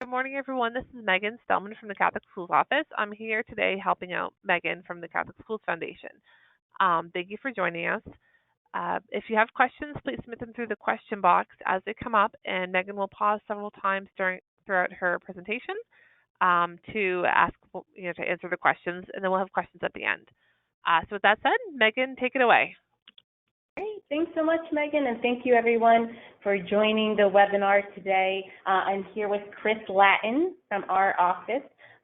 Good morning, everyone. This is Megan Stellman from the Catholic Schools Office. I'm here today helping out Megan from the Catholic Schools Foundation. Thank you for joining us. If you have questions, please submit them through the question box as they come up, and Megan will pause several times throughout her presentation to ask, to answer the questions, and then we'll have questions at the end. So with that said, Megan, take it away. Great. Thanks so much, Megan, and thank you, everyone, for joining the webinar today. I'm here with Chris Lattin from our office.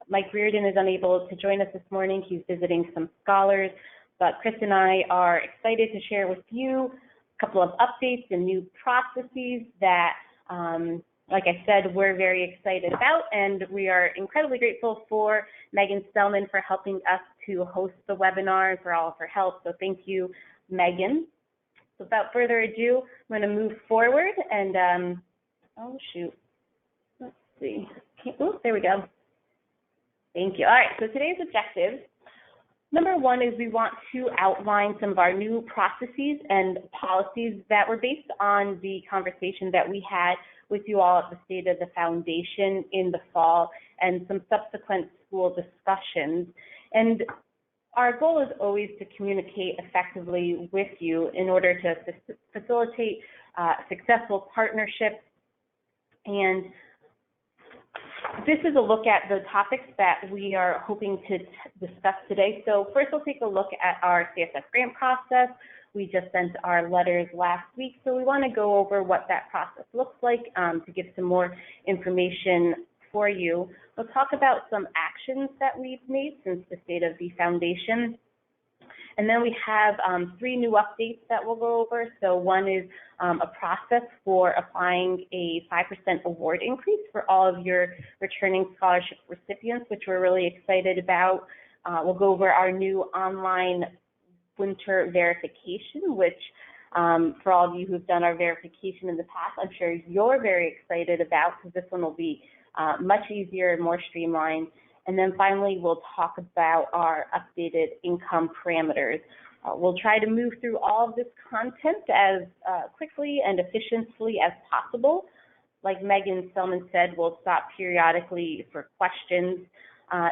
Mike Reardon is unable to join us this morning. He's visiting some scholars, but Chris and I are excited to share with you a couple of updates and new processes that, like I said, we're very excited about, and we are incredibly grateful for Megan Stellman for helping us to host the webinar and for all of her help. So thank you, Megan. So without further ado, I'm going to move forward and, oh shoot, let's see. There we go. Thank you. All right, so today's objectives. Number one is we want to outline some of our new processes and policies that were based on the conversation that we had with you all at the State of the Foundation in the fall and some subsequent school discussions. And our goal is always to communicate effectively with you in order to facilitate successful partnerships. And this is a look at the topics that we are hoping to discuss today. So first, we'll take a look at our CSF grant process. We just sent our letters last week, so we want to go over what that process looks like to give some more information for you. We'll talk about some actions that we've made since the State of the Foundation. And then we have 3 new updates that we'll go over. So one is a process for applying a 5% award increase for all of your returning scholarship recipients, which we're really excited about. We'll go over our new online winter verification, which for all of you who've done our verification in the past, I'm sure you're very excited about, because this one will be much easier and more streamlined. And then finally, we'll talk about our updated income parameters. We'll try to move through all of this content as quickly and efficiently as possible. Like Megan Stellman said, we'll stop periodically for questions.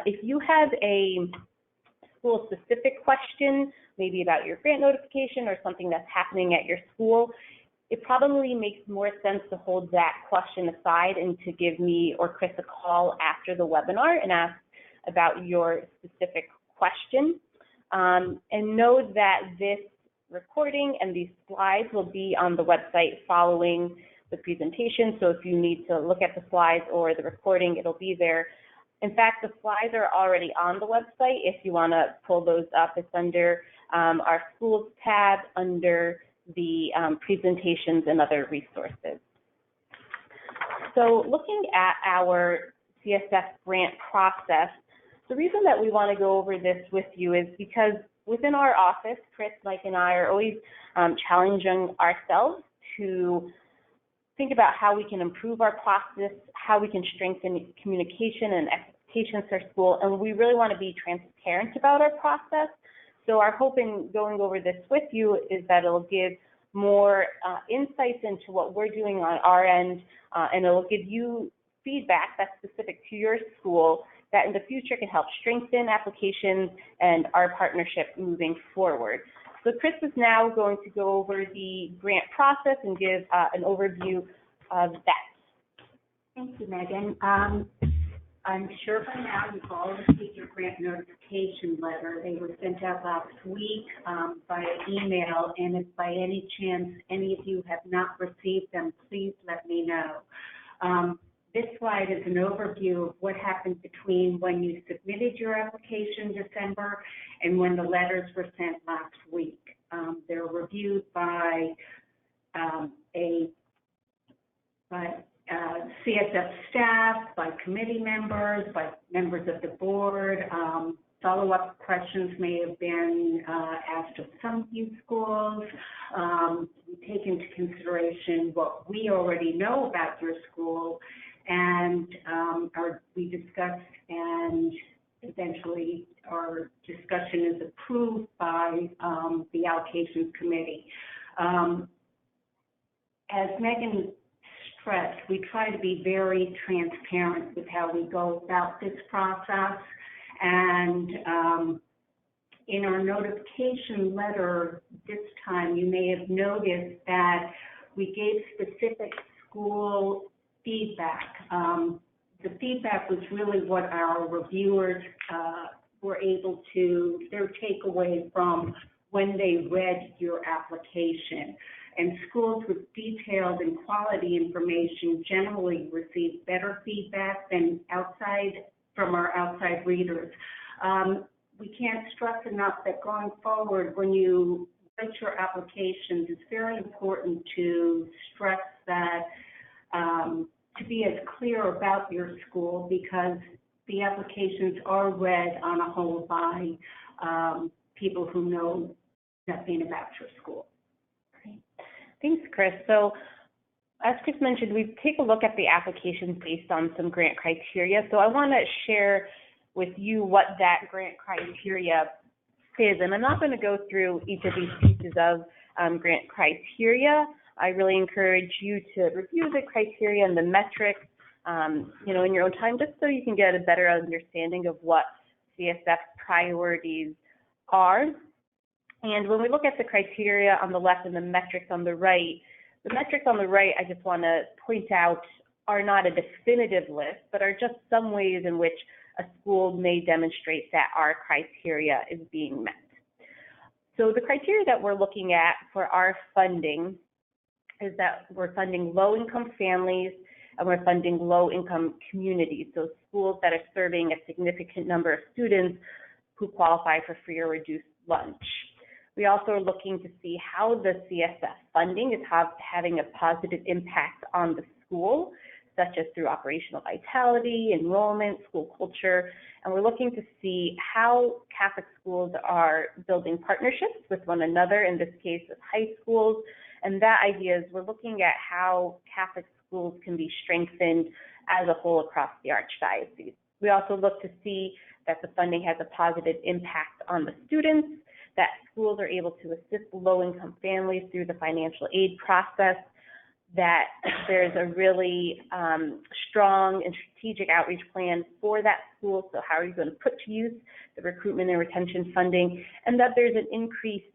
If you have a school-specific question, maybe about your grant notification or something that's happening at your school, it probably makes more sense to hold that question aside and to give me or Chris a call after the webinar and ask about your specific question. And know that this recording and these slides will be on the website following the presentation. So if you need to look at the slides or the recording, it'll be there. In fact, the slides are already on the website. If you want to pull those up, it's under our schools tab under the presentations and other resources. So looking at our CSF grant process, the reason that we want to go over this with you is because within our office, Chris, Mike, and I are always challenging ourselves to think about how we can improve our process, how we can strengthen communication and expectations for school, and we really want to be transparent about our process. So our hope in going over this with you is that it'll give more insights into what we're doing on our end, and it'll give you feedback that's specific to your school that in the future can help strengthen applications and our partnership moving forward. So Chris is now going to go over the grant process and give an overview of that. Thank you, Megan. I'm sure by now you've all received your grant notification letter. They were sent out last week via email, and if by any chance any of you have not received them, please let me know. This slide is an overview of what happened between when you submitted your application in December and when the letters were sent last week. They're reviewed by CSF staff, by committee members, by members of the board. Follow-up questions may have been asked of some of you schools. We take into consideration what we already know about your school, and we discuss, and eventually our discussion is approved by the allocations committee. As Megan stressed, we try to be very transparent with how we go about this process. And in our notification letter this time, you may have noticed that we gave specific school feedback. The feedback was really what our reviewers were able to, their takeaway from when they read your application. And schools with detailed and quality information generally receive better feedback than from our outside readers. We can't stress enough that going forward, when you write your applications, it's very important to stress that to be as clear about your school, because the applications are read on a whole by people who know nothing about your school. Great. Thanks, Chris. So as Chris mentioned, we take a look at the applications based on some grant criteria. So I want to share with you what that grant criteria is. And I'm not going to go through each of these pieces of grant criteria. I really encourage you to review the criteria and the metrics, in your own time, just so you can get a better understanding of what CSF priorities are. And when we look at the criteria on the left and the metrics on the right, I just want to point out, are not a definitive list, but are just some ways in which a school may demonstrate that our criteria is being met. So the criteria that we're looking at for our funding is that we're funding low-income families and we're funding low-income communities, so schools that are serving a significant number of students who qualify for free or reduced lunch. We also are looking to see how the CSF funding is having a positive impact on the school, such as through operational vitality, enrollment, school culture, and we're looking to see how Catholic schools are building partnerships with one another, in this case with high schools, and that idea is we're looking at how Catholic schools can be strengthened as a whole across the Archdiocese. We also look to see that the funding has a positive impact on the students, that schools are able to assist low-income families through the financial aid process, that there's a really strong and strategic outreach plan for that school, so how are you going to put to use the recruitment and retention funding, and that there's an increased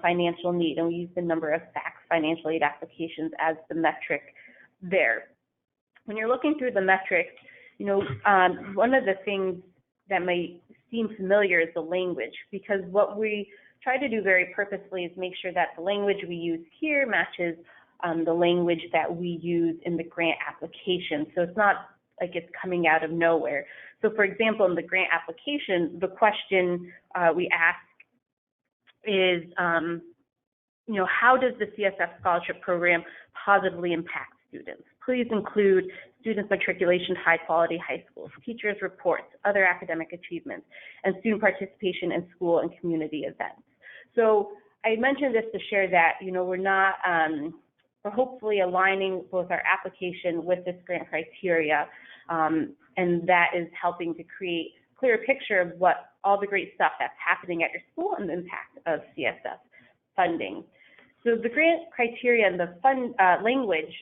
financial need, and we use the number of fax financial aid applications as the metric there. When you're looking through the metrics, one of the things that may seem familiar is the language, because what we try to do very purposely is make sure that the language we use here matches the language that we use in the grant application. So it's not like it's coming out of nowhere. So for example, in the grant application, the question we ask is, how does the CSF scholarship program positively impact students? Please include students' matriculation to high-quality high schools, teachers' reports, other academic achievements, and student participation in school and community events. So I mentioned this to share that, we're hopefully aligning both our application with this grant criteria, and that is helping to create a clear picture of what all the great stuff that's happening at your school and the impact of CSF funding. So the grant criteria and the fund language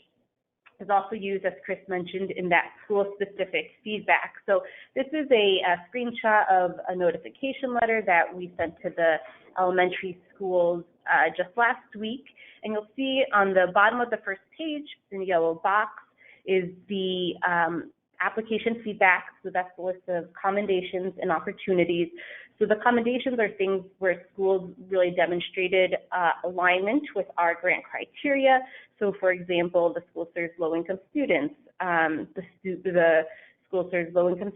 is also used, as Chris mentioned, in that school-specific feedback. So this is a screenshot of a notification letter that we sent to the elementary schools just last week. And you'll see on the bottom of the first page, in the yellow box, is the application feedback. So that's the list of commendations and opportunities. So the commendations are things where schools really demonstrated alignment with our grant criteria. So for example, the school serves low-income students, the school serves low-income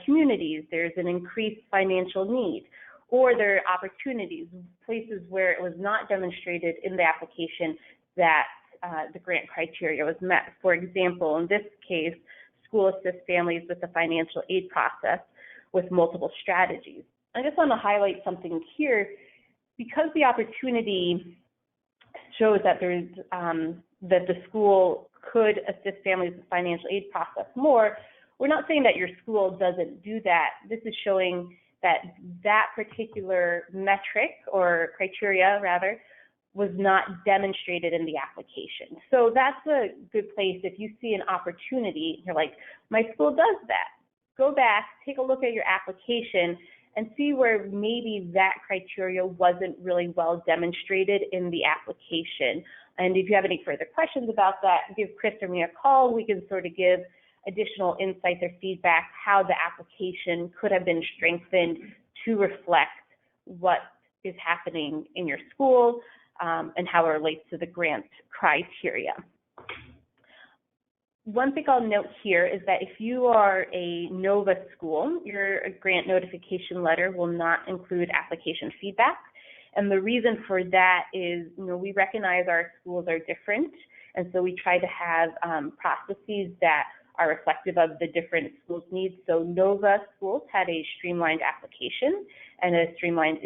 communities, there's an increased financial need, or there are opportunities, places where it was not demonstrated in the application that the grant criteria was met. For example, in this case, school assists families with the financial aid process with multiple strategies. I just want to highlight something here. Because the opportunity shows that there's that the school could assist families with financial aid process more, we're not saying that your school doesn't do that. This is showing that that particular metric or criteria, rather, was not demonstrated in the application. So that's a good place if you see an opportunity, you're like, my school does that. Go back, take a look at your application, and see where maybe that criteria wasn't really well demonstrated in the application. And if you have any further questions about that, give Chris or me a call. We can sort of give additional insights or feedback how the application could have been strengthened to reflect what is happening in your school and how it relates to the grant criteria. One thing I'll note here is that if you are a NOVA school, your grant notification letter will not include application feedback. And the reason for that is, we recognize our schools are different, and so we try to have processes that are reflective of the different schools' needs. So NOVA schools had a streamlined application and a streamlined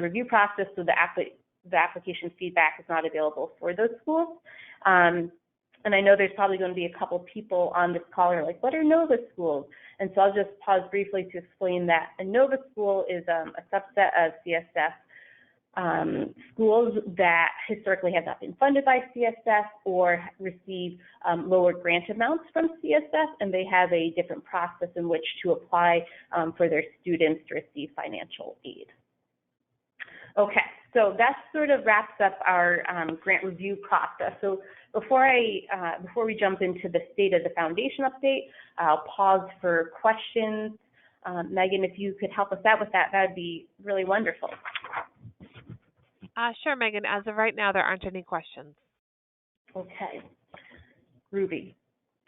review process, so the application feedback is not available for those schools. And I know there's probably going to be a couple people on this call who are like, what are NOVA schools? And so I'll just pause briefly to explain that a NOVA school is a subset of CSF schools that historically have not been funded by CSF or receive lower grant amounts from CSF, and they have a different process in which to apply for their students to receive financial aid. Okay, so that sort of wraps up our grant review process. So before we jump into the State of the Foundation update, I'll pause for questions. Megan, if you could help us out with that, that'd be really wonderful. Sure, Megan. As of right now, there aren't any questions. Okay, Ruby.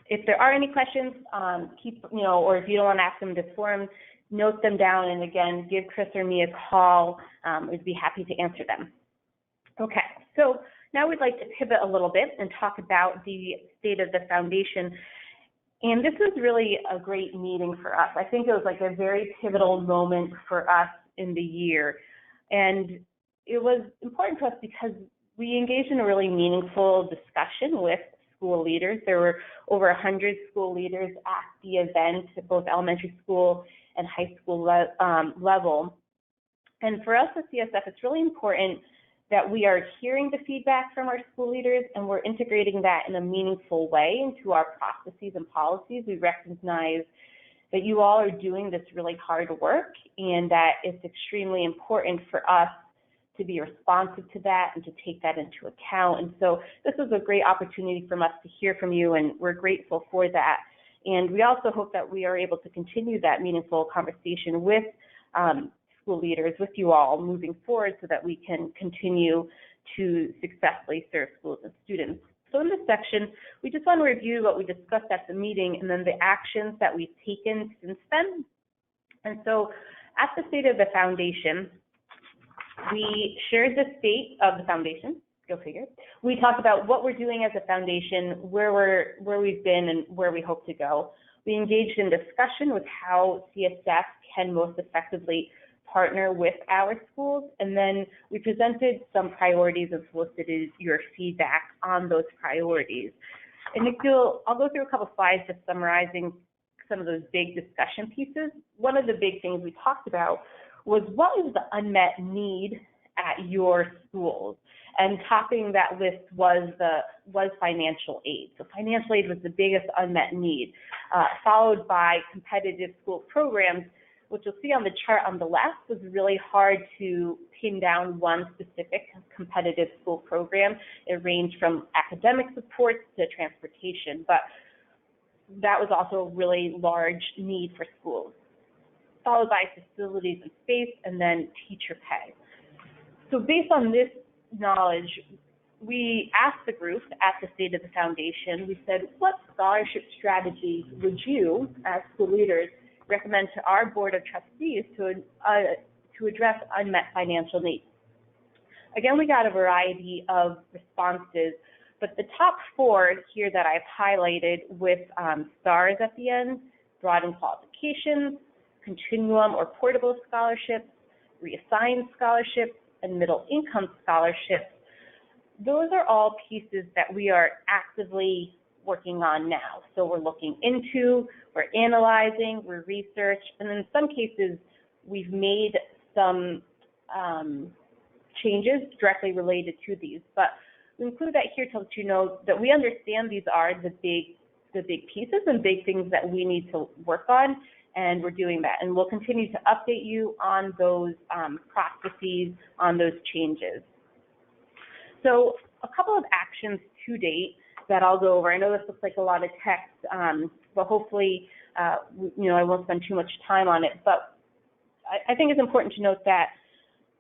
If there are any questions, or if you don't want to ask them in this forum, note them down, and again, give Chris or me a call. We'd be happy to answer them. Okay, so now we'd like to pivot a little bit and talk about the State of the Foundation. And this was really a great meeting for us. I think it was like a very pivotal moment for us in the year. And it was important for us because we engaged in a really meaningful discussion with school leaders. There were over 100 school leaders at the event, at both elementary school and high school level. And for us at CSF, it's really important that we are hearing the feedback from our school leaders and we're integrating that in a meaningful way into our processes and policies. We recognize that you all are doing this really hard work and that it's extremely important for us to be responsive to that and to take that into account. And so this was a great opportunity for us to hear from you, and we're grateful for that. And we also hope that we are able to continue that meaningful conversation with school leaders, with you all moving forward so that we can continue to successfully serve schools and students. So in this section, we just want to review what we discussed at the meeting and then the actions that we've taken since then. And so at the State of the Foundation, we shared the state of the foundation, go figure. We talked about what we're doing as a foundation, where we've been and where we hope to go. We engaged in discussion with how CSF can most effectively partner with our schools, and then we presented some priorities and solicited your feedback on those priorities. And I'll go through a couple slides just summarizing some of those big discussion pieces. One of the big things we talked about was what is the unmet need at your schools? And topping that list was financial aid. So financial aid was the biggest unmet need, followed by competitive school programs, which you'll see on the chart on the left was really hard to pin down one specific competitive school program. It ranged from academic supports to transportation, but that was also a really large need for schools, followed by facilities and space, and then teacher pay. So based on this knowledge, we asked the group at the State of the Foundation, we said, what scholarship strategies would you, as school leaders, recommend to our Board of Trustees to address unmet financial needs? Again, we got a variety of responses, but the top four here that I've highlighted with stars at the end: broadened qualifications, continuum or portable scholarships, reassigned scholarships, and middle income scholarships. Those are all pieces that we are actively working on now. So we're looking into, we're analyzing, we're research, and in some cases we've made some changes directly related to these. But we include that here to let you know that we understand these are the big pieces and big things that we need to work on, and we're doing that. And we'll continue to update you on those processes, on those changes. So a couple of actions to date that I'll go over. I know this looks like a lot of text, but hopefully, I won't spend too much time on it. But I think it's important to note that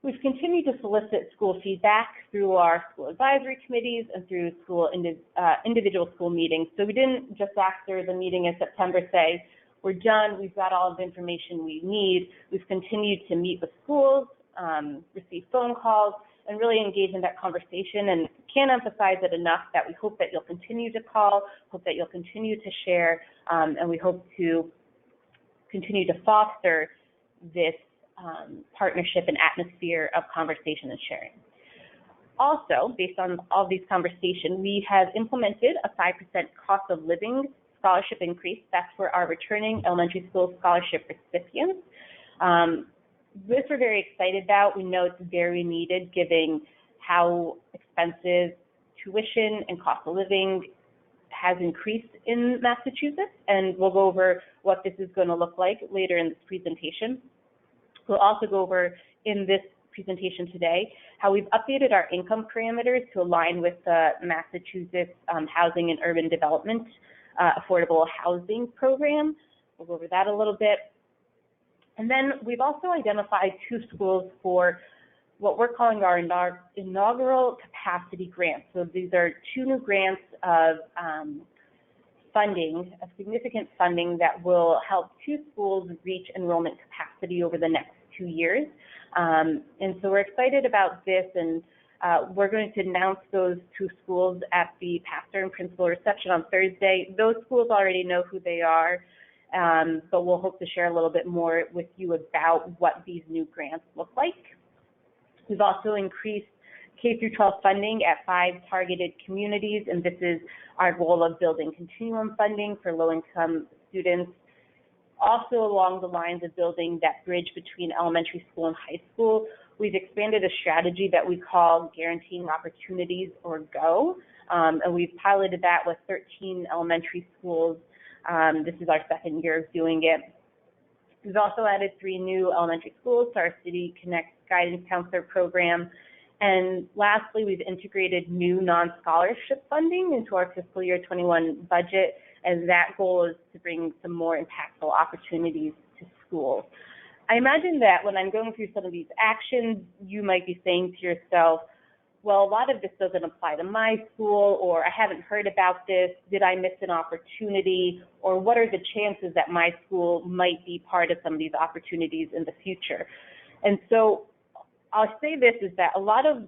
we've continued to solicit school feedback through our school advisory committees and through individual school meetings. So we didn't just after the meeting in September say, we're done, we've got all of the information we need. We've continued to meet with schools, receive phone calls, and really engage in that conversation. And can't emphasize it enough that we hope that you'll continue to call, hope that you'll continue to share, and we hope to continue to foster this partnership and atmosphere of conversation and sharing. Also, based on all these conversations, we have implemented a 5% cost of living scholarship increase. That's for our returning elementary school scholarship recipients. This we're very excited about. We know it's very needed given how expensive tuition and cost of living has increased in Massachusetts, and we'll go over what this is going to look like later in this presentation. We'll also go over in this presentation today how we've updated our income parameters to align with the Massachusetts Housing and Urban Development Affordable Housing Program. We'll go over that a little bit. And then we've also identified 2 schools for what we're calling our inaugural capacity grants. So these are 2 new grants of funding, of significant funding that will help 2 schools reach enrollment capacity over the next 2 years. And so we're excited about this, and we're going to announce those 2 schools at the pastor and principal reception on Thursday. Those schools already know who they are, but we'll hope to share a little bit more with you about what these new grants look like. We've also increased K-12 funding at 5 targeted communities, and this is our goal of building continuum funding for low-income students. Also along the lines of building that bridge between elementary school and high school, we've expanded a strategy that we call Guaranteeing Opportunities, or GO, and we've piloted that with 13 elementary schools. This is our 2nd year of doing it. We've also added 3 new elementary schools to our City Connect Guidance Counselor program. And lastly, we've integrated new non-scholarship funding into our fiscal year 21 budget, and that goal is to bring some more impactful opportunities to schools. I imagine that when I'm going through some of these actions, you might be saying to yourself, well, a lot of this doesn't apply to my school, or I haven't heard about this, did I miss an opportunity, or what are the chances that my school might be part of some of these opportunities in the future? And so I'll say this, is that a lot of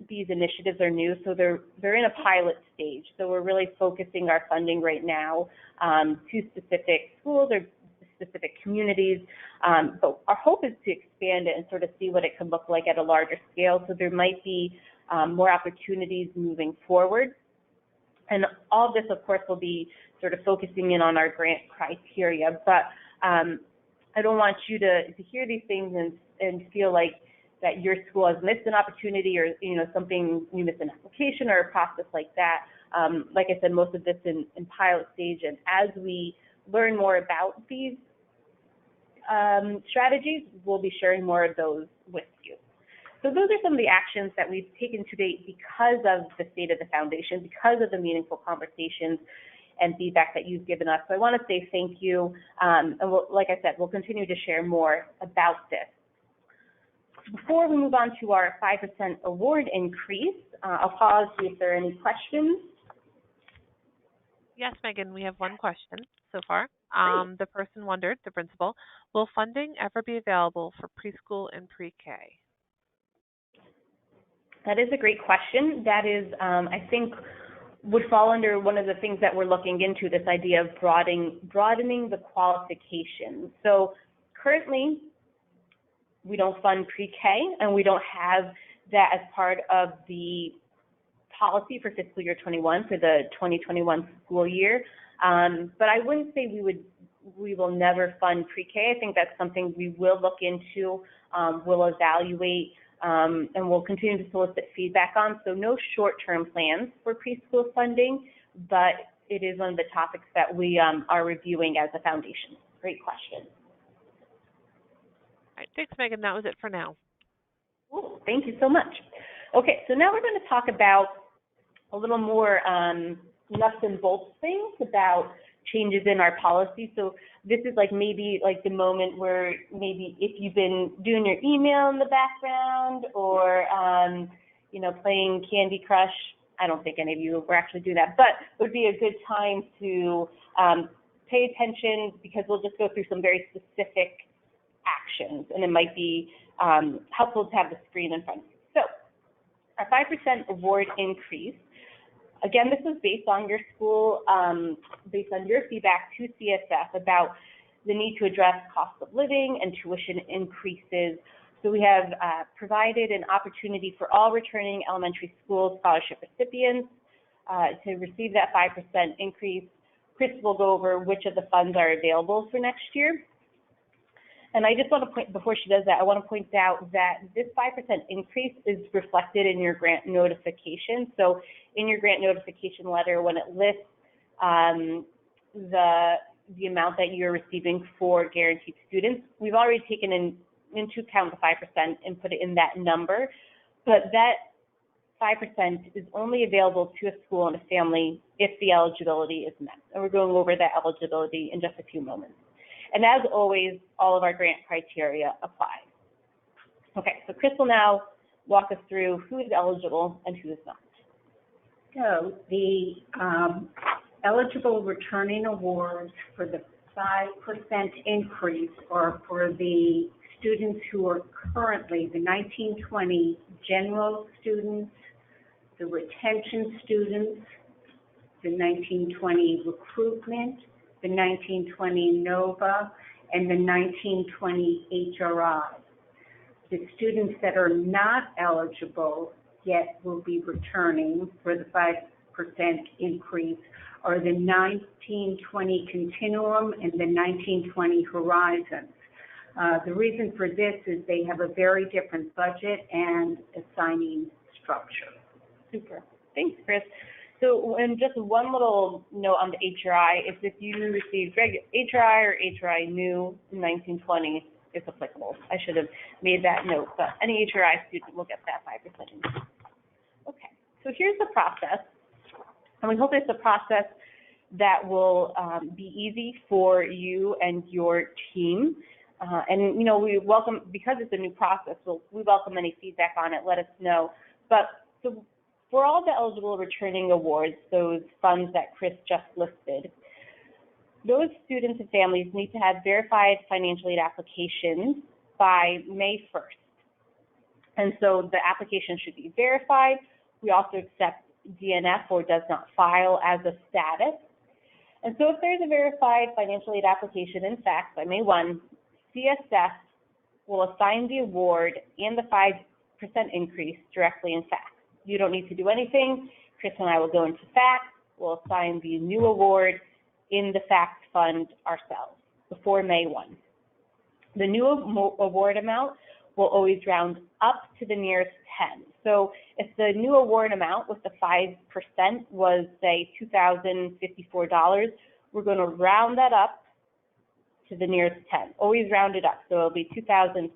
these initiatives are new, so they're in a pilot stage. So we're really focusing our funding right now to specific schools or specific communities, but our hope is to expand it and sort of see what it could look like at a larger scale. So there might be more opportunities moving forward. And all of this, of course, will be sort of focusing in on our grant criteria, but I don't want you to hear these things and feel like that your school has missed an opportunity, or something, you missed an application or a process like that. Like I said, most of this in pilot stage, and as we learn more about these strategies, we'll be sharing more of those with you. So those are some of the actions that we've taken to date because of the state of the foundation, because of the meaningful conversations and feedback that you've given us. So I want to say thank you, and like I said, we'll continue to share more about this. Before we move on to our 5% award increase, I'll pause to see if there are any questions. Yes, Megan, we have one question so far. The person wondered, the principal, will funding ever be available for preschool and pre-K? That is a great question. That is, I think, would fall under one of the things that we're looking into, this idea of broadening the qualifications. So currently, we don't fund pre-K, and we don't have that as part of the policy for fiscal year 21 for the 2021 school year. But I wouldn't say we will never fund pre-K. I think that's something we will look into, we'll evaluate and we'll continue to solicit feedback on. So no short-term plans for preschool funding, but it is one of the topics that we are reviewing as a foundation. Great question. All right, thanks, Megan. That was it for now. Cool. Thank you so much. Okay, so now we're going to talk about a little more nuts and bolts things about changes in our policy. So this is like maybe like the moment where maybe if you've been doing your email in the background or you know, playing Candy Crush. I don't think any of you will actually do that, but it would be a good time to pay attention because we'll just go through some very specific actions, and it might be helpful to have the screen in front of you. So our 5% award increase, again, this is based on your school, based on your feedback to CSF about the need to address cost of living and tuition increases. So we have provided an opportunity for all returning elementary school scholarship recipients to receive that 5% increase. Chris will go over which of the funds are available for next year. And I just want to point, before she does that, I want to point out that this 5% increase is reflected in your grant notification. So in your grant notification letter, when it lists the amount that you're receiving for guaranteed students, we've already taken into account the 5% and put it in that number. But that 5% is only available to a school and a family if the eligibility is met. And we're going over that eligibility in just a few moments. And as always, all of our grant criteria apply. Okay, so Chris will now walk us through who is eligible and who is not. So the eligible returning awards for the 5% increase are for the students who are currently the 1920 general students, the retention students, the 1920 recruitment, the 1920 NOVA, and the 1920 HRI. The students that are not eligible yet will be returning for the 5% increase are the 1920 Continuum and the 1920 Horizons. The reason for this is they have a very different budget and assigning structure. Super. Thanks, Chris. So, and just one little note on the HRI, if you received HRI or HRI new in 1920, it's applicable. I should have made that note, but any HRI student will get that 5% increase. Okay, so here's the process, and we hope it's a process that will be easy for you and your team. And, you know, we welcome, because it's a new process, we welcome any feedback on it, let us know. But so for all the eligible returning awards, those funds that Chris just listed, those students and families need to have verified financial aid applications by May 1st. And so the application should be verified. We also accept DNF or does not file as a status. And so if there's a verified financial aid application in fact by May 1, CSF will assign the award and the 5% increase directly in fact. You don't need to do anything. Chris and I will go into fact. We'll assign the new award in the fact fund ourselves before May 1. The new award amount will always round up to the nearest 10. So if the new award amount with the 5% was, say, $2,054, we're going to round that up to the nearest 10. Always round it up, so it'll be $2,060.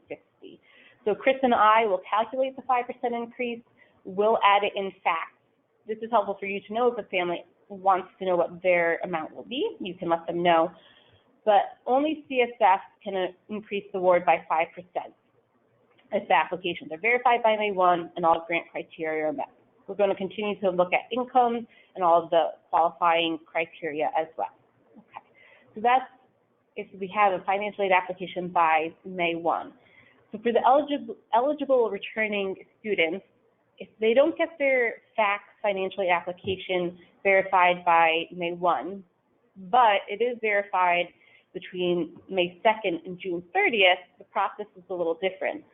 So Chris and I will calculate the 5% increase. We'll add it in fact. This is helpful for you to know if a family wants to know what their amount will be. You can let them know. But only CSF can increase the award by 5% if the applications are verified by May 1 and all grant criteria are met. We're going to continue to look at income and all of the qualifying criteria as well. Okay. So that's if we have a financial aid application by May 1. So for the eligible returning students, if they don't get their FACT financial aid application verified by May 1, but it is verified between May 2nd and June 30th, the process is a little different.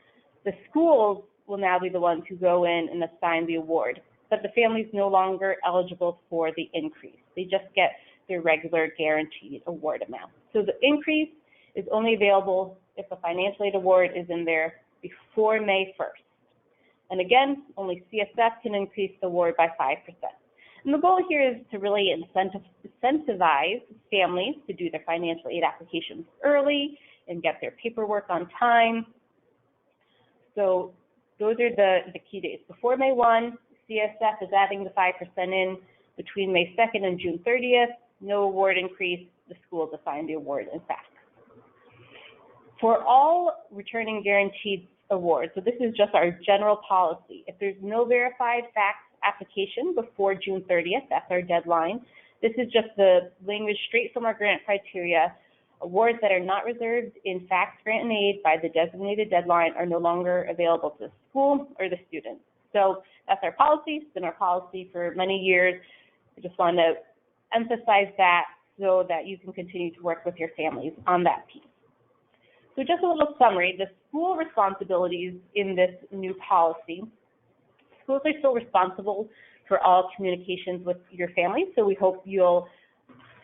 The schools will now be the ones who go in and assign the award, but the family's no longer eligible for the increase. They just get their regular guaranteed award amount. So the increase is only available if the financial aid award is in there before May 1st. And again, only CSF can increase the award by 5%. And the goal here is to really incentivize families to do their financial aid applications early and get their paperwork on time. So those are the key dates. Before May 1, CSF is adding the 5% in. Between May 2nd and June 30th, no award increase. The schools assign the award in fact. For all returning guaranteed awards, so this is just our general policy. If there's no verified fax application before June 30th, that's our deadline. This is just the language straight from our grant criteria. Awards that are not reserved in fax, grant, and aid by the designated deadline are no longer available to the school or the student. So that's our policy. It's been our policy for many years. I just want to emphasize that so that you can continue to work with your families on that piece. So just a little summary, the school responsibilities in this new policy. Schools are still responsible for all communications with your family, so we hope you'll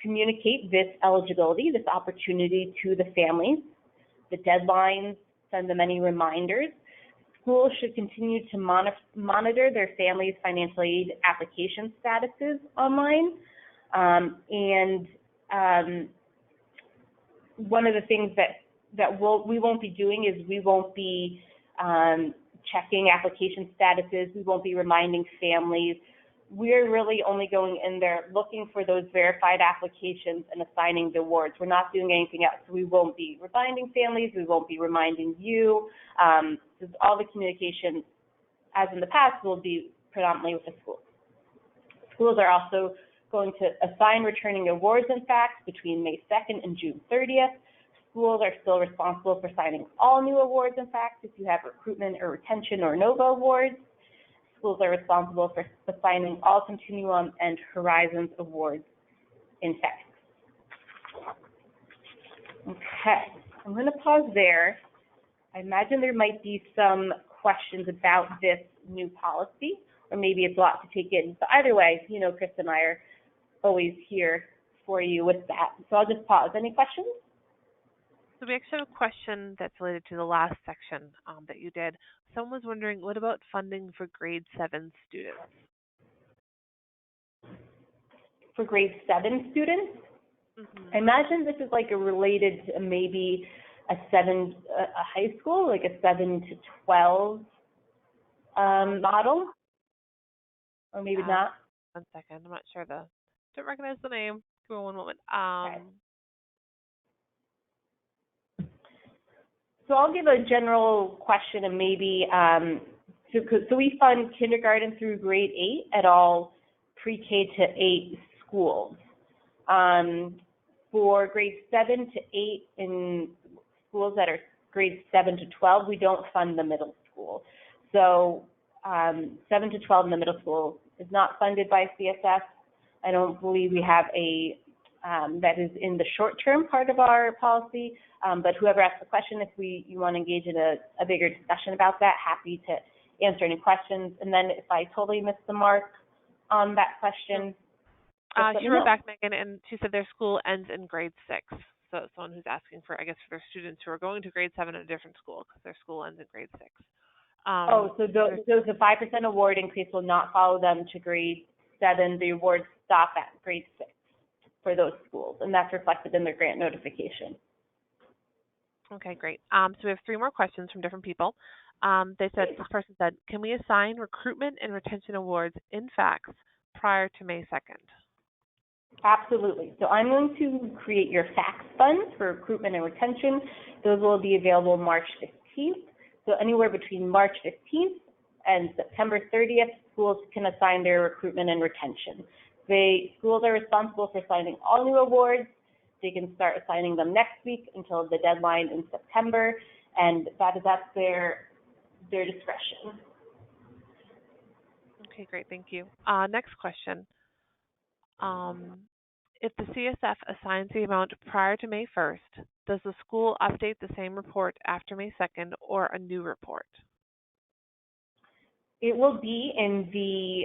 communicate this eligibility, this opportunity to the families, the deadlines, send them any reminders. Schools should continue to monitor their families' financial aid application statuses online. One of the things that we won't be doing is we won't be checking application statuses. We won't be reminding families. We're really only going in there looking for those verified applications and assigning the awards. We're not doing anything else. We won't be reminding families. We won't be reminding you. All the communication, as in the past, will be predominantly with the schools. Schools are also going to assign returning awards and fax between May 2nd and June 30th. Schools are still responsible for signing all new awards and fax if you have recruitment or retention or NOVA awards. Schools are responsible for assigning all Continuum and Horizons awards in fact. Okay, I'm going to pause there. I imagine there might be some questions about this new policy, or maybe it's a lot to take in. But either way, you know, Chris and I are always here for you with that. So I'll just pause. Any questions? So we actually have a question that's related to the last section that you did. Someone was wondering, what about funding for grade 7 students? For grade 7 students? Mm-hmm. I imagine this is like a related to maybe a high school, like a 7 to 12 model, or maybe not. 1 second, I'm not sure. Don't recognize the name. Give me one moment. Okay. So I'll give a general question and maybe, so we fund kindergarten through grade 8 at all pre-K to 8 schools. For grades 7 to 8 in schools that are grades 7 to 12, we don't fund the middle school. So 7 to 12 in the middle school is not funded by CSF. I don't believe we have a that is in the short-term part of our policy, but whoever asked the question, if you want to engage in a bigger discussion about that, happy to answer any questions. And then if I totally missed the mark on that question. She wrote back, Megan, and she said their school ends in grade 6. So someone who's asking for, I guess, for their students who are going to grade 7 at a different school because their school ends in grade 6. So the 5% award increase will not follow them to grade 7. The awards stop at grade 6 for those schools, and that's reflected in their grant notification. Okay, great. So we have 3 more questions from different people. This person said, can we assign recruitment and retention awards in fax prior to May 2nd? Absolutely. So I'm going to create your fax funds for recruitment and retention. Those will be available March 15th. So anywhere between March 15th and September 30th, schools can assign their recruitment and retention. Schools are responsible for assigning all new awards. They can start assigning them next week until the deadline in September, and that's their discretion. Okay, great. Thank you. Next question. If the CSF assigns the amount prior to May 1st, does the school update the same report after May 2nd or a new report? It will be in the,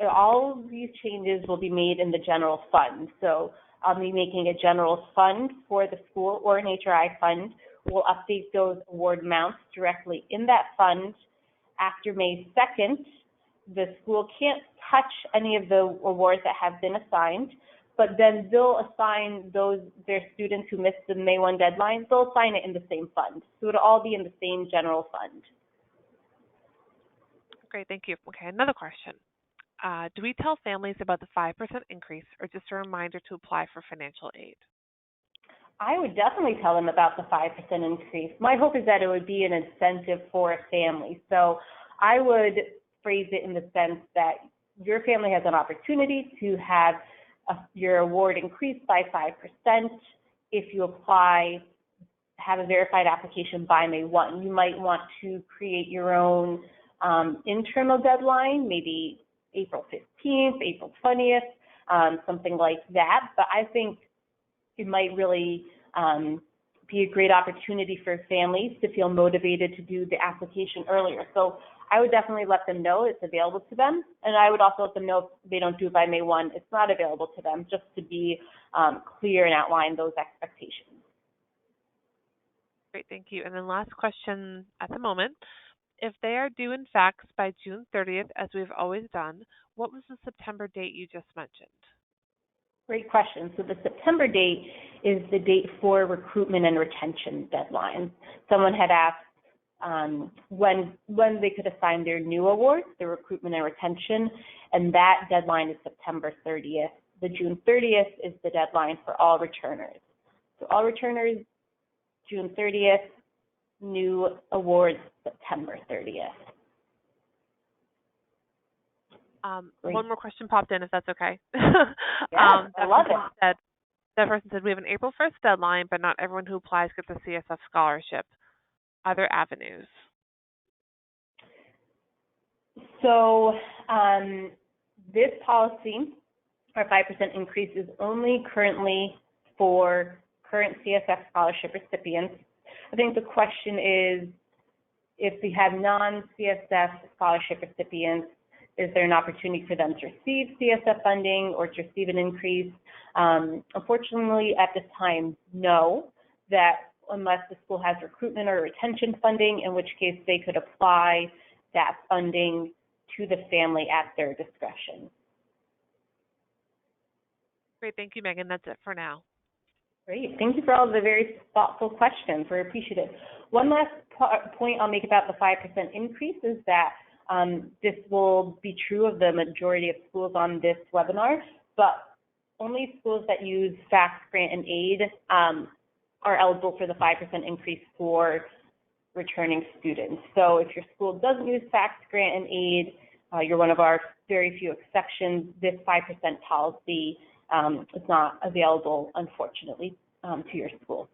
all of these changes will be made in the general fund. So I'll be making a general fund for the school or an HRI fund. We'll update those award amounts directly in that fund. after May 2nd, the school can't touch any of the awards that have been assigned, but then they'll assign their students who missed the May 1 deadline, they'll assign it in the same fund. So it'll all be in the same general fund. Great, thank you. Okay, another question. Do we tell families about the 5% increase or just a reminder to apply for financial aid? I would definitely tell them about the 5% increase. My hope is that it would be an incentive for a family. So I would phrase it in the sense that your family has an opportunity to have your award increased by 5% if you apply, have a verified application by May 1. You might want to create your own internal deadline, maybe April 15th, April 20th, something like that. But I think it might really be a great opportunity for families to feel motivated to do the application earlier. So I would definitely let them know it's available to them, and I would also let them know if they don't do it by May 1, it's not available to them, just to be clear and outline those expectations. Great, thank you. And then last question at the moment. If they are due in fax by June 30th, as we've always done, what was the September date you just mentioned? Great question. So the September date is the date for recruitment and retention deadlines. Someone had asked when they could assign their new awards, the recruitment and retention, and that deadline is September 30th. The June 30th is the deadline for all returners. So all returners, June 30th, new awards, September 30th. One more question popped in, if that's okay. Yeah, I love it. That person said, we have an April 1st deadline, but not everyone who applies gets a CSF scholarship. Other avenues? So this policy, our 5% increase, is only currently for current CSF scholarship recipients. I think the question is, if we have non-CSF scholarship recipients, is there an opportunity for them to receive CSF funding or to receive an increase? Unfortunately, at this time, no, that unless the school has recruitment or retention funding, in which case they could apply that funding to the family at their discretion. Great, thank you, Megan. That's it for now. Great, thank you for all the very thoughtful questions. We're appreciative. One last point I'll make about the 5% increase is that this will be true of the majority of schools on this webinar, but only schools that use FAFSA grant and aid are eligible for the 5% increase for returning students. So if your school doesn't use FAFSA grant and aid, you're one of our very few exceptions. This 5% policy is not available, unfortunately, to your school.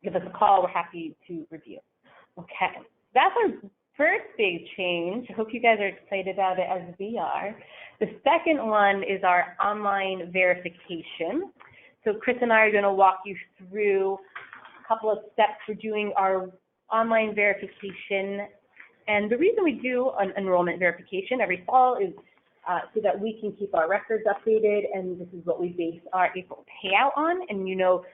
Give us a call. We're happy to review. Okay, that's our first big change. I hope you guys are excited about it as we are. The second one is our online verification. So Chris and I are going to walk you through a couple of steps for doing our online verification. And the reason we do an enrollment verification every fall is so that we can keep our records updated, and this is what we base our April payout on. And you know,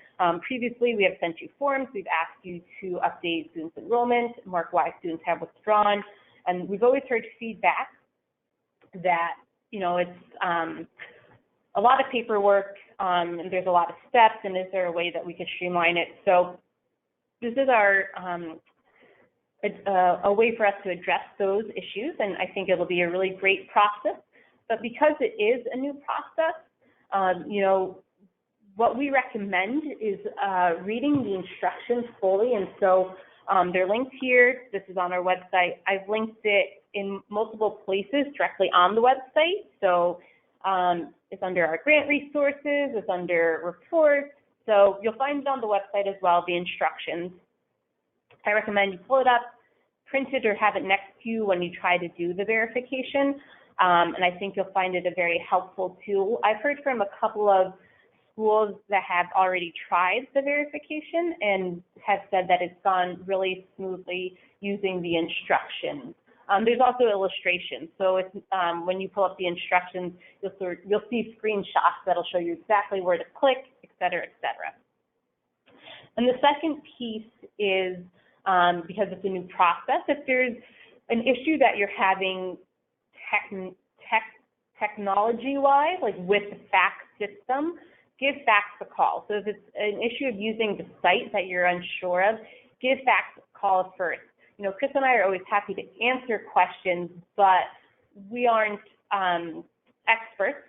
previously we have sent you forms. We've asked you to update students' enrollment, mark why students have withdrawn, and we've always heard feedback that, you know, it's a lot of paperwork, and there's a lot of steps, and is there a way that we could streamline it? So this is our a way for us to address those issues, and I think it'll be a really great process. But because it is a new process, you know, what we recommend is reading the instructions fully. And so they're linked here. This is on our website. I've linked it in multiple places directly on the website. So it's under our grant resources, it's under reports. So you'll find it on the website as well, the instructions. I recommend you pull it up, print it, or have it next to you when you try to do the verification. And I think you'll find it a very helpful tool. I've heard from a couple of schools that have already tried the verification and have said that it's gone really smoothly using the instructions. There's also illustrations. So if, when you pull up the instructions, you'll see screenshots that'll show you exactly where to click, et cetera, et cetera. And the second piece is, because it's a new process, if there's an issue that you're having technology-wise, like with the fax system, give fax a call. So if it's an issue of using the site that you're unsure of, give fax a call first. You know, Chris and I are always happy to answer questions, but we aren't experts.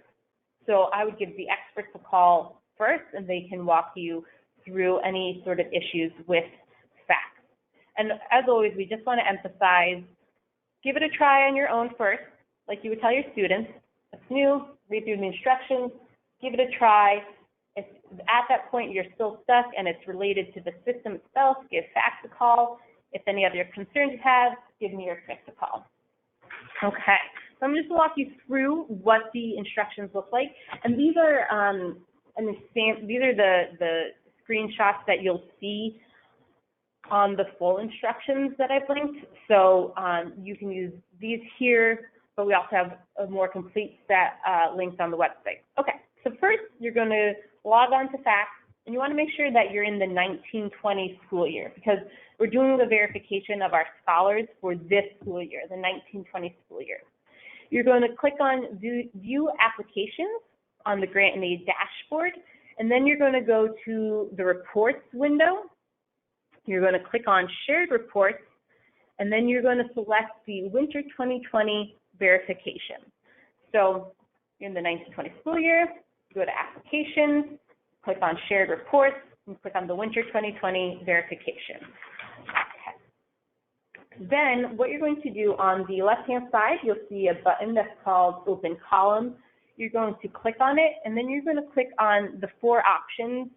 So I would give the experts a call first, and they can walk you through any sort of issues with fax. And as always, we just want to emphasize, give it a try on your own first, like you would tell your students. It's new, read through the instructions, give it a try. If at that point you're still stuck and it's related to the system itself, give fax a call. If any other concerns you have, give me or Chris a call. Okay, so I'm just going to walk you through what the instructions look like. And these are the screenshots that you'll see on the full instructions that I've linked. So you can use these here, but we also have a more complete set linked on the website. Okay, so first you're going to log on to fax, and you want to make sure that you're in the 1920 school year, because we're doing the verification of our scholars for this school year, the 1920 school year. You're going to click on View Applications on the Grant and Aid dashboard, and then you're going to go to the Reports window. You're going to click on Shared Reports, and then you're going to select the Winter 2020 verification. So you're in the 1920 school year, go to Applications, click on Shared Reports, and click on the Winter 2020 verification. Okay. Then what you're going to do on the left-hand side, you'll see a button that's called Open Column. You're going to click on it, and then you're going to click on the four options,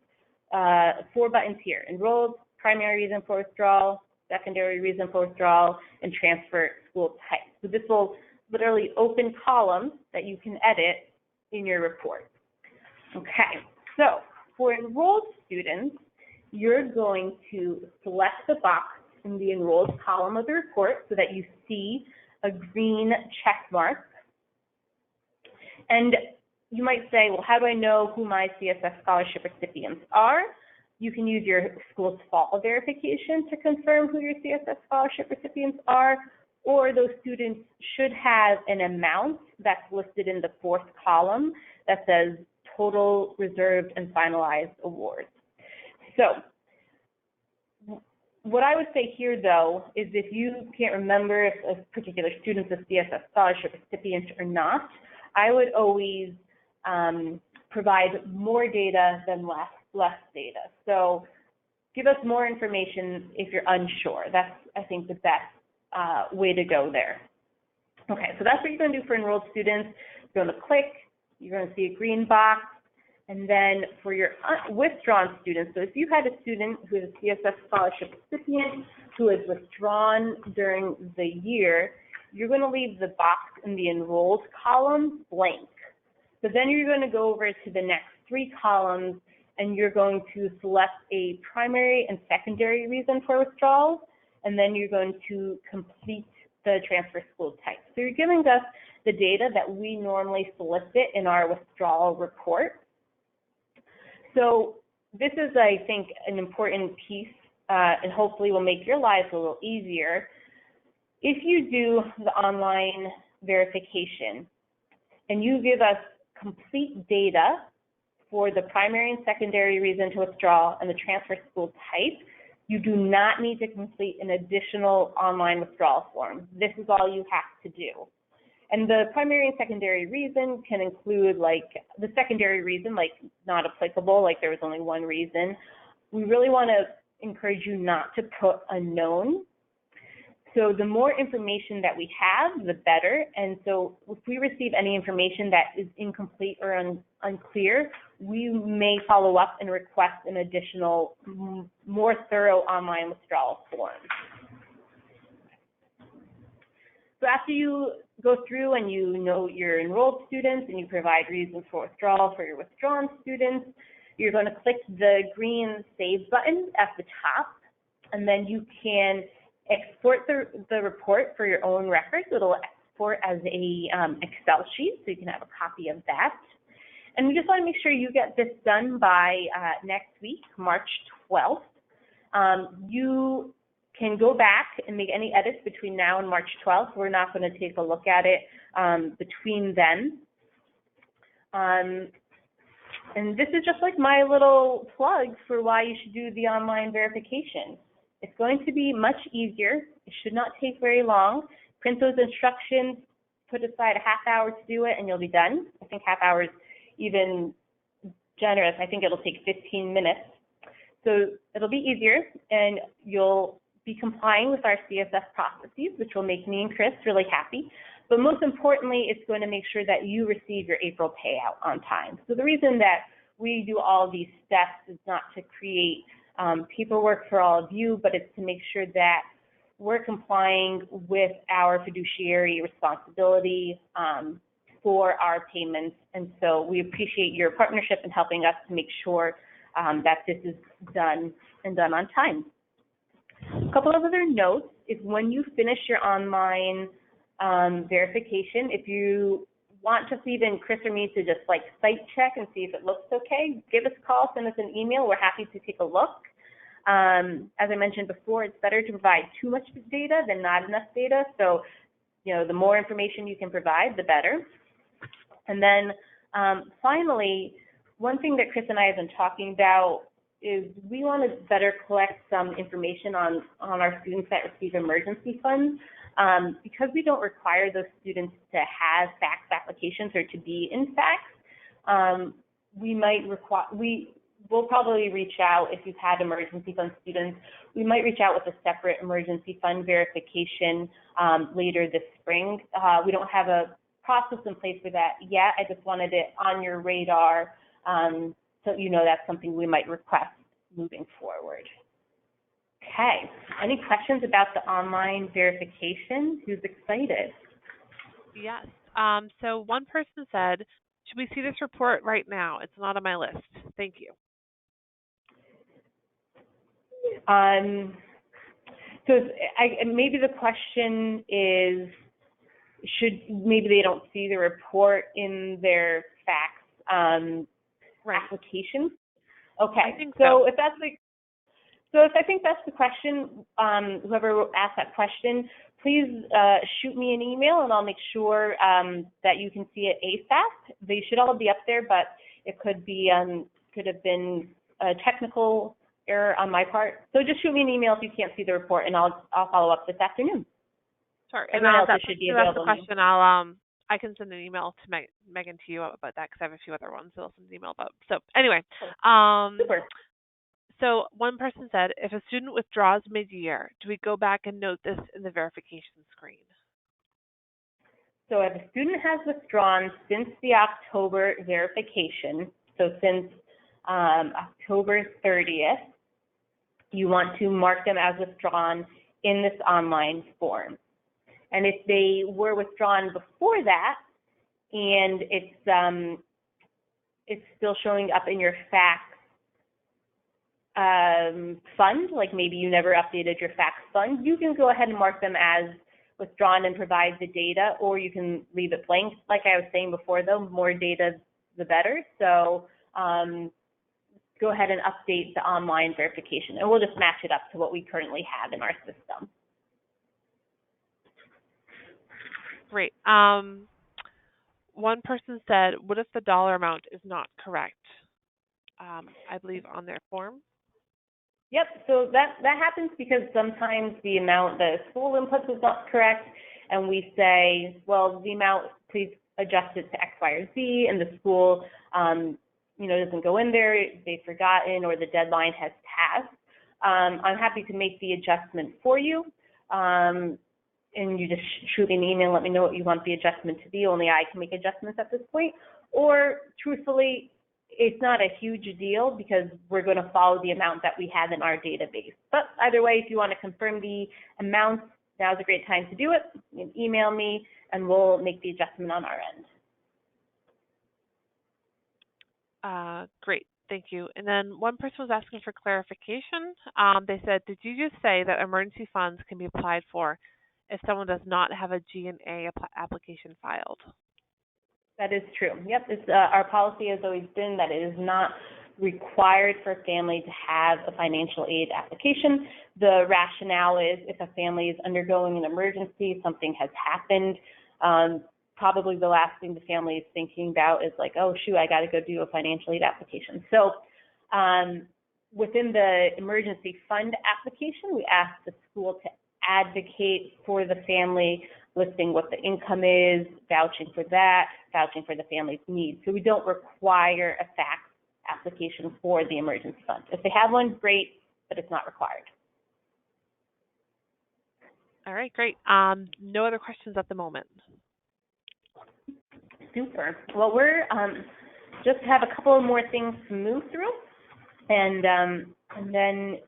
four buttons here: Enrolled, Primary Reason for Withdrawal, Secondary Reason for Withdrawal, and Transfer School Type. So this will literally open columns that you can edit in your report. Okay, so for enrolled students, you're going to select the box in the enrolled column of the report so that you see a green check mark. And you might say, well, how do I know who my CSF scholarship recipients are? You can use your school's fall verification to confirm who your CSF scholarship recipients are, or those students should have an amount that's listed in the fourth column that says total reserved and finalized awards. So what I would say here, though, is if you can't remember if a particular student's a CSF scholarship recipient or not, I would always provide more data than less data. So give us more information if you're unsure. That's, I think, the best way to go there. Okay, so that's what you're going to do for enrolled students. You're going to click, you're going to see a green box, and then for your withdrawn students, so if you had a student who is a CSF scholarship recipient who is withdrawn during the year, you're going to leave the box in the enrolled column blank. So then you're going to go over to the next three columns, and you're going to select a primary and secondary reason for withdrawals, and then you're going to complete the transfer school type. So you're giving us the data that we normally solicit in our withdrawal report. So this is, I think, an important piece, and hopefully will make your lives a little easier. If you do the online verification and you give us complete data for the primary and secondary reason to withdraw and the transfer school type, you do not need to complete an additional online withdrawal form. This is all you have to do. And the primary and secondary reason can include, like, the secondary reason, like not applicable, like there was only one reason. We really want to encourage you not to put unknown. So the more information that we have, the better. And so if we receive any information that is incomplete or unclear, we may follow up and request an additional, more thorough online withdrawal form. So after you go through and you know your enrolled students and you provide reasons for withdrawal for your withdrawn students, you're going to click the green Save button at the top, and then you can export the report for your own records. It'll export as a Excel sheet, so you can have a copy of that. And we just want to make sure you get this done by next week, March 12th. You can go back and make any edits between now and March 12th. We're not going to take a look at it between then. And this is just like my little plug for why you should do the online verification. It's going to be much easier. It should not take very long. Print those instructions, put aside a half hour to do it, and you'll be done. I think half hour is even generous. I think it'll take 15 minutes. So it'll be easier, and you'll be complying with our CSF processes, which will make me and Chris really happy. But most importantly, it's going to make sure that you receive your April payout on time. So the reason that we do all of these steps is not to create paperwork for all of you, but it's to make sure that we're complying with our fiduciary responsibility for our payments. And so we appreciate your partnership in helping us to make sure that this is done and done on time. A couple of other notes is when you finish your online verification, if you want just even Chris or me to just like site check and see if it looks okay, give us a call, send us an email. We're happy to take a look. As I mentioned before, it's better to provide too much data than not enough data. So, you know, the more information you can provide, the better. And then finally, one thing that Chris and I have been talking about is we want to better collect some information on our students that receive emergency funds. Because we don't require those students to have fax applications or to be in fax, we'll probably reach out if you've had emergency fund students. We might reach out with a separate emergency fund verification later this spring. We don't have a process in place for that yet. I just wanted it on your radar so you know that's something we might request moving forward. Okay, any questions about the online verification? Who's excited? Yes. So one person said, should we see this report right now? It's not on my list. Thank you. So maybe the question is, maybe they don't see the report in their fax Right. application? Okay, I think so. If that's the So if I think that's the question, whoever asked that question, please shoot me an email and I'll make sure that you can see it ASAP. They should all be up there, but it could have been a technical error on my part. So just shoot me an email if you can't see the report, and I'll follow up this afternoon. Sure. And that's the question. I can send an email to Megan to you about that because I have a few other ones that I'll send an email about. So anyway, Super. So one person said, if a student withdraws mid-year, do we go back and note this in the verification screen? So if a student has withdrawn since the October verification, so since October 30th, you want to mark them as withdrawn in this online form. And if they were withdrawn before that, and it's still showing up in your fax fund, like maybe you never updated your fax fund, you can go ahead and mark them as withdrawn and provide the data, or you can leave it blank. Like I was saying before, though, more data, the better. So go ahead and update the online verification, and we'll just match it up to what we currently have in our system. Great. One person said, what if the dollar amount is not correct? I believe on their form. Yep, so that happens because sometimes the amount the school inputs is not correct, and we say, well, the amount, please adjust it to X, Y, or Z, and the school, doesn't go in there, they've forgotten, or the deadline has passed. I'm happy to make the adjustment for you, and you just shoot me an email and let me know what you want the adjustment to be. Only I can make adjustments at this point. Or, truthfully, it's not a huge deal because we're going to follow the amount that we have in our database. But either way, if you want to confirm the amount, now's a great time to do it. You can email me, and we'll make the adjustment on our end. Great, thank you. And then one person was asking for clarification. They said, did you just say that emergency funds can be applied for if someone does not have a G&A application filed? That is true. Yep, our policy has always been that it is not required for a family to have a financial aid application. The rationale is if a family is undergoing an emergency, something has happened, probably the last thing the family is thinking about is like, oh, shoot, I got to go do a financial aid application. So within the emergency fund application, we ask the school to advocate for the family, listing what the income is, vouching for that, vouching for the family's needs. So we don't require a fax application for the emergency fund. If they have one, great, but it's not required. All right, great. No other questions at the moment. Super. Well, we're just have a couple more things to move through, and then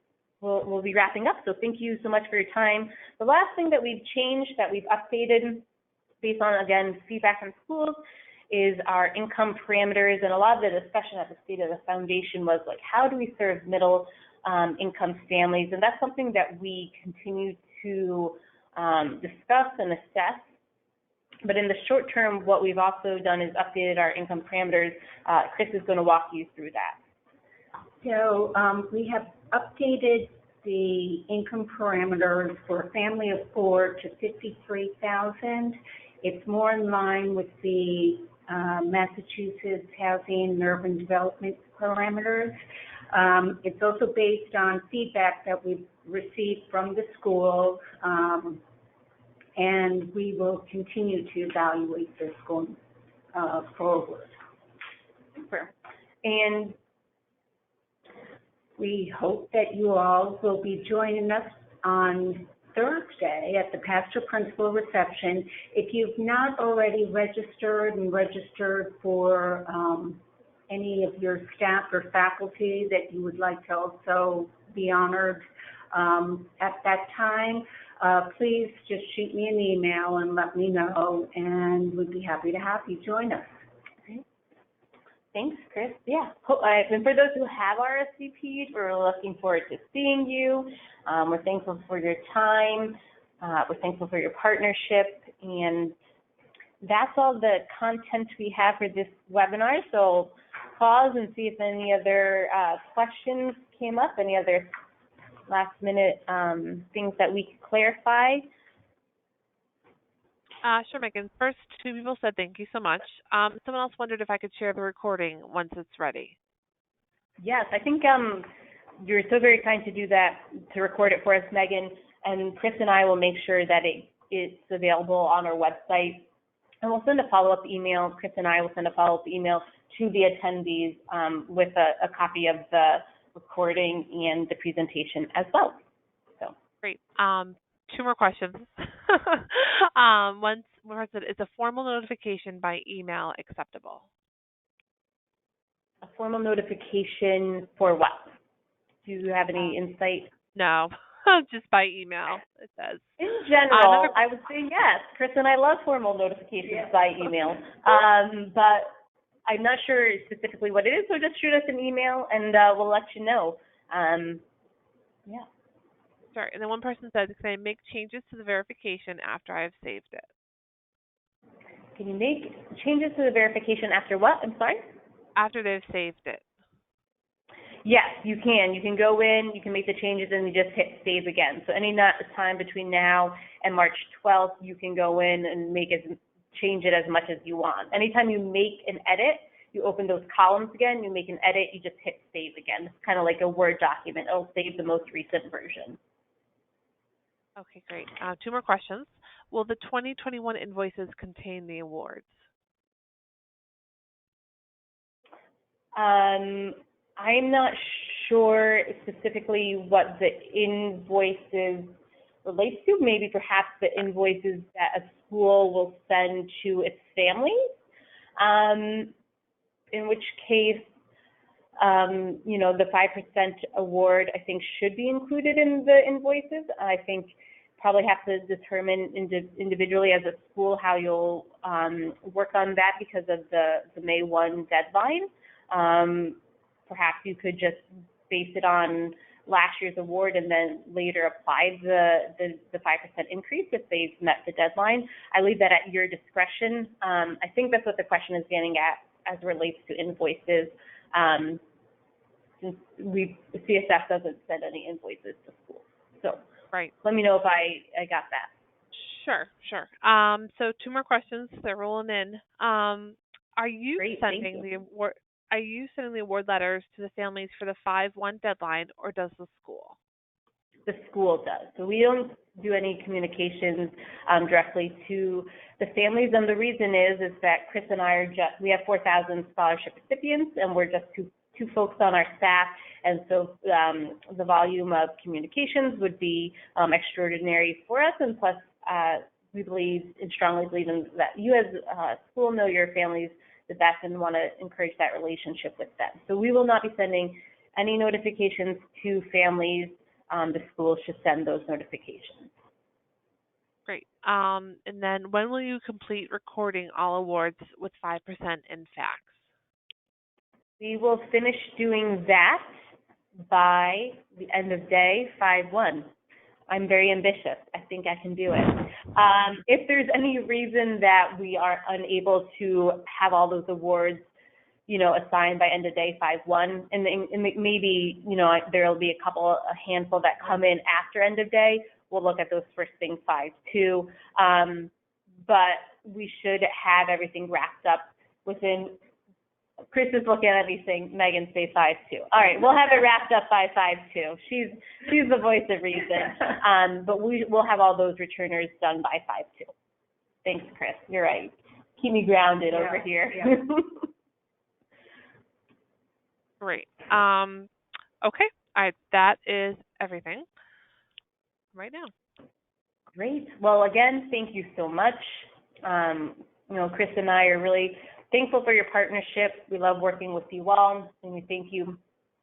we'll be wrapping up. So thank you so much for your time. The last thing that we've changed, that we've updated based on, again, feedback from schools, is our income parameters. And a lot of the discussion at the State of the Foundation was like, how do we serve middle income families? And that's something that we continue to discuss and assess. But in the short term, what we've also done is updated our income parameters. Chris is going to walk you through that. So we have updated the income parameters for a family of 4 to 53,000. It's more in line with the Massachusetts Housing and Urban Development parameters. It's also based on feedback that we've received from the schools, and we will continue to evaluate this going forward. Super. And we hope that you all will be joining us on Thursday at the Pastor Principal reception. If you've not already registered for any of your staff or faculty that you would like to also be honored at that time, please just shoot me an email and let me know, and we'd be happy to have you join us. Thanks, Chris. Yeah. And for those who have RSVP'd, we're looking forward to seeing you. We're thankful for your time. We're thankful for your partnership. And that's all the content we have for this webinar. So pause and see if any other questions came up, any other last-minute things that we could clarify. Sure, Megan. First, 2 people said thank you so much. Someone else wondered if I could share the recording once it's ready. Yes, I think you're so very kind to do that, to record it for us, Megan. And Chris and I will make sure that it's available on our website. And we'll send a follow-up email. Chris and I will send a follow-up email to the attendees with a copy of the recording and the presentation as well. So great. 2 more questions. One person, is a formal notification by email acceptable? A formal notification for what? Do you have any insight? No, just by email, it says. In general, I would say yes. Chris and I love formal notifications by email, but I'm not sure specifically what it is, so just shoot us an email and we'll let you know. Yeah. Sorry, and then one person said, can I make changes to the verification after I have saved it? Can you make changes to the verification after what? I'm sorry? After they've saved it. Yes, you can. You can go in, you can make the changes, and you just hit save again. So any time between now and March 12th, you can go in and change it as much as you want. Anytime you make an edit, you open those columns again, you make an edit, you just hit save again. It's kind of like a Word document. It'll save the most recent version. Okay, great. 2 more questions. Will the 2021 invoices contain the awards? I'm not sure specifically what the invoices relate to. Maybe perhaps the invoices that a school will send to its families, in which case, the 5% award, I think, should be included in the invoices. I think probably have to determine individually as a school how you'll work on that because of the May 1 deadline. Perhaps you could just base it on last year's award and then later apply the 5% increase if they've met the deadline. I leave that at your discretion. I think that's what the question is getting at as it relates to invoices. since CSF doesn't send any invoices to schools. So Right. let me know if I got that. Sure. So two more questions. They're rolling in. Are you Great, thank sending you. the award? Are you sending the award letters to the families for the 5/1 deadline, or does the school? The school does. So we don't do any communications directly to the families, and the reason is that Chris and I we have 4,000 scholarship recipients, and we're just two folks on our staff, and so the volume of communications would be extraordinary for us, and plus we believe and strongly believe in that you as a school know your families the best and want to encourage that relationship with them. So we will not be sending any notifications to families. The school should send those notifications. Great. And then when will you complete recording all awards with 5% in fax? We will finish doing that by the end of day 5/1. I'm very ambitious. I think I can do it. If there's any reason that we are unable to have all those awards, assigned by end of day 5/1, and maybe, there'll be a handful that come in after end of day. We'll look at those first thing 5/2. But we should have everything wrapped up within. Chris is looking at me saying, Megan, say 5/2. All right, we'll have it wrapped up by 5/2. She's the voice of reason. But we'll have all those returners done by 5/2. Thanks, Chris. You're right. Keep me grounded over here. Yeah. Great. Okay. All right. That is everything right now. Great. Well, again, thank you so much. Chris and I are really thankful for your partnership. We love working with you all, and we thank you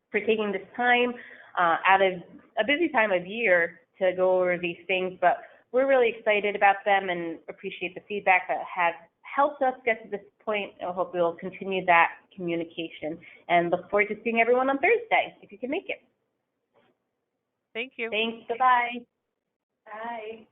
for taking this time out of a busy time of year to go over these things. But we're really excited about them and appreciate the feedback that has helped us get to this point. I hope we'll continue that communication and look forward to seeing everyone on Thursday, if you can make it. Thank you. Thanks. Bye-bye. Bye.